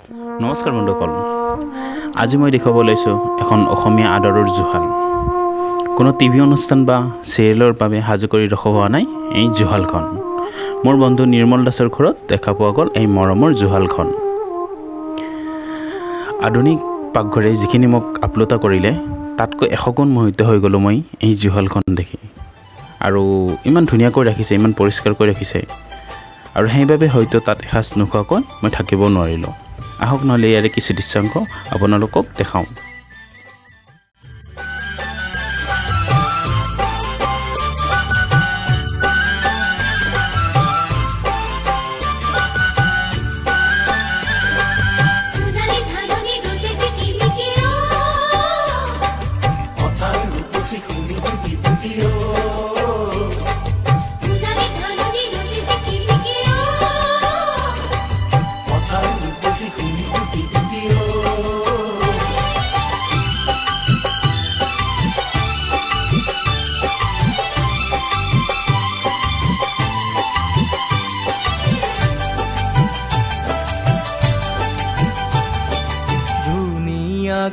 নমস্কাৰ বন্ধুসকল, আজি মই দেখাব লৈছোঁ এখন অসমীয়া আদৰৰ জুহাল। কোনো টিভি অনুষ্ঠান বা চিৰিয়েলৰ বাবে সাজু কৰি ৰখোৱা নাই এই জুহালখন। মোৰ বন্ধু নিৰ্মল দাসৰ ঘৰত দেখা পোৱা গ'ল এই মৰমৰ জুহালখন। আধুনিক পাকঘৰে যিখিনি মোক আপ্লুত কৰিলে তাতকৈ 100 গুণ মোহিত হৈ গ'লোঁ মই এই জুহালখন দেখি। আৰু ইমান ধুনীয়াকৈ ৰাখিছে, ইমান পৰিষ্কাৰকৈ ৰাখিছে, আৰু সেইবাবে হয়তো তাত এসাঁজ নোখোৱাকৈ মই থাকিব নোৱাৰিলোঁ। আহক নহ'লে ইয়াৰে কিছু দৃশ্যাংশ আপোনালোকক দেখাওঁ।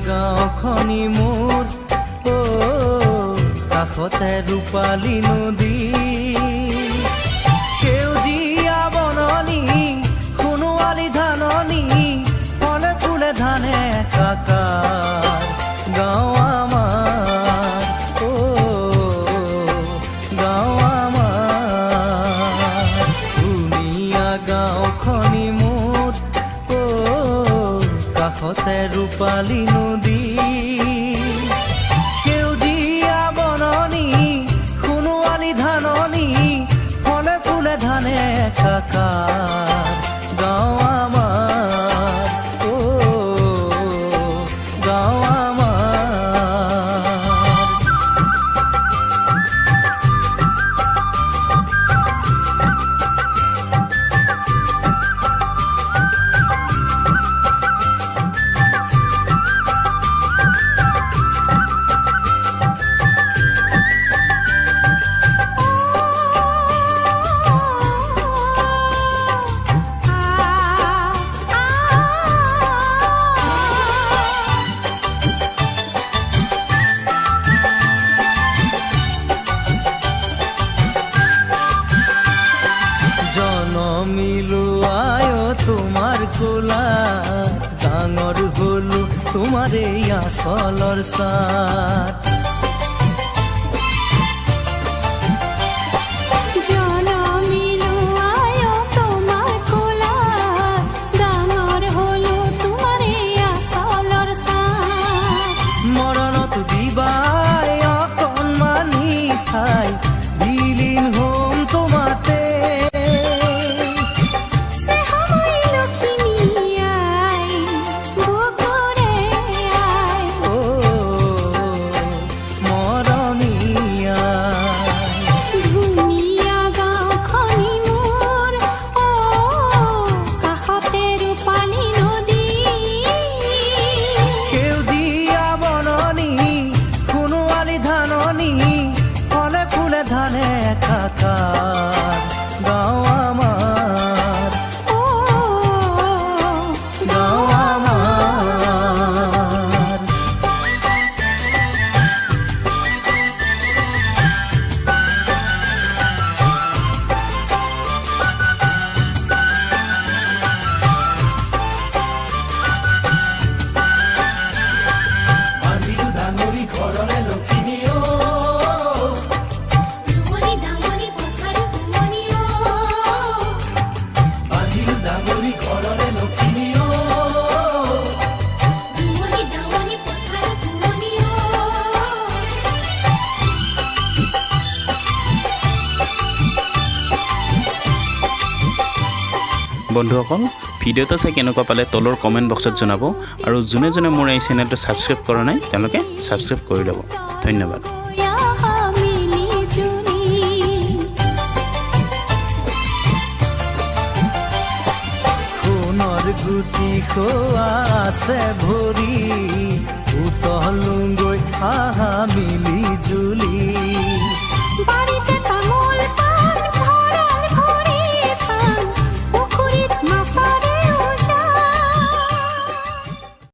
গাঁওখনি মোৰ কাষতে ৰূপালী নদী, সেউজীয়া বননি, সোণোৱালী ধাননি, ফলে ফুলে ধানে একাকাৰ। গাঁও আমাৰ, গাঁও আমাৰ, ধুনীয়া গাঁওখনি মোৰ কাষতে ৰূপালী নদী, সেউজীয়া বননি, সোণোৱালী ধাননি, ফলে ফুলে ধানে একাকাৰ। গাঁও আমাৰ, গাঁও আমাৰ। জনমিলো আয় তোমাৰ কোলা, ডাঙৰ হলো তোমাৰ এই আচলৰ চাত। মৰণত দিবাই অকণমানি ঠাই, বিলীন হম তোমাতে। ধানে একাকাৰ। গাঁও আমাৰ, গাঁও আমাৰ। বান্ধিলো ডাঙৰি ঘৰৰে লখিমী, বন্ধুসকল, ভিডিঅ'টো চাই কেনেকুৱা পালে তলৰ কমেণ্ট বক্সত জনাব, আৰু যোনে যোনে মোৰ এই চেনেলটো ছাবস্ক্ৰাইব কৰা নাই তেওঁলোকে ছাবস্ক্ৰাইব কৰি ল'ব। ধন্যবাদ। সোণৰ গুটি খোৱা আছে ভৰি, উতলুংগৈ আহা মিলি জুলি। বাৰীতে তামোল